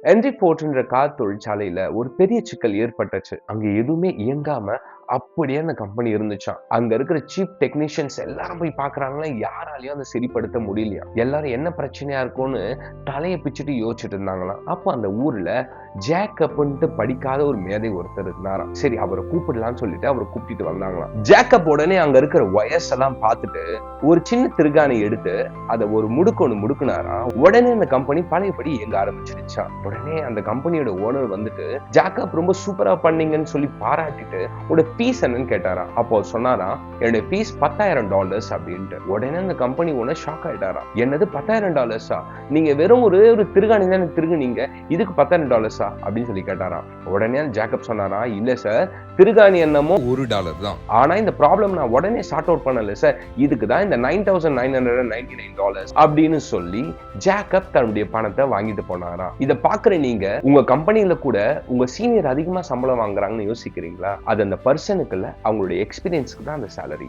Henry ஃபோர்ட்ன்ற car தொழிற்சாலையில ஒரு பெரிய சிக்கல் ஏற்பட்டுச்சு. அங்க எதுவுமே இயங்காம அப்படியே அந்த கம்பெனி இருந்துச்சாம். அங்க இருக்கிற சீஃப் டெக்னீஷியன்ஸ் எல்லாரும் போய் பார்க்குறாங்களாம். யாராலயும் அத சரிப்படுத்த முடியலையாம். எல்லாரும் என்ன பிரச்சனையா இருக்கும்னு தலைய பிச்சுட்டு யோசிச்சுட்டு இருந்தாங்களாம். அப்போ அந்த ஊர்ல ஜேக்கப்ன்ட்டு படிக்காத ஒரு மேதை ஒருத்தர் இருந்தாராம். சரி அவரை கூப்பிடலாம்னு சொல்லிட்டு அவரை கூப்பிட்டு வந்தாங்களாம். ஜேக்கப் உடனே அங்க இருக்கிற ஒயர்ஸ் எல்லாம் பார்த்துட்டு ஒரு சின்ன திருகாணி எடுத்து அதை ஒரு முடுக்கொன்னு முடுக்குனாராம். உடனே அந்த கம்பெனி பழையபடி இயங்க ஆரம்பிச்சிருச்சாம். உடனே அந்த கம்பெனியோட ஓனர் வந்துட்டு ஜேக்கப் ரொம்ப சூப்பரா பண்ணீங்கன்னு சொல்லி பாராட்டிட்டு உட ஃபீஸ் என்னன்னு கேட்டாராம். அப்போ சொன்னாராம் என்னுடைய ஃபீஸ் $10,000 அப்படின்ட்டு. உடனே அந்த கம்பெனி ஓனர் ஷாக் ஆயிட்டாராம். என்னது $10,000? நீங்க வெறும் ஒரு திருகாணி தானே திருகுனீங்க, இதுக்கு $10,000 அப்படின்னு சொல்லி கேட்டாராம். உடனே ஜேக்கப் சொன்னாராம், இல்ல சார், திருகாணி என்னமோ $1 தான். ஆனா இந்த ப்ராப்ளம் நான் உடனே சார்ட் அவுட் பண்ணல சார், இதுக்கு தான் இந்த $9,999 அப்படின்னு சொல்லி ஜேக்கப் தன்னுடைய பணத்தை வாங்கிட்டு போனாராம். இத பாக்குற நீங்க உங்க கம்பெனில கூட உங்க சீனியர் அதிகமா சம்பளம் வாங்குறாங்கன்னு யோசிக்கிறீங்களா? அது அந்த பர்சனுக்கு இல்ல, அவங்களுடைய எக்ஸ்பீரியன்ஸ்க்கு தான் அந்த சேலரி.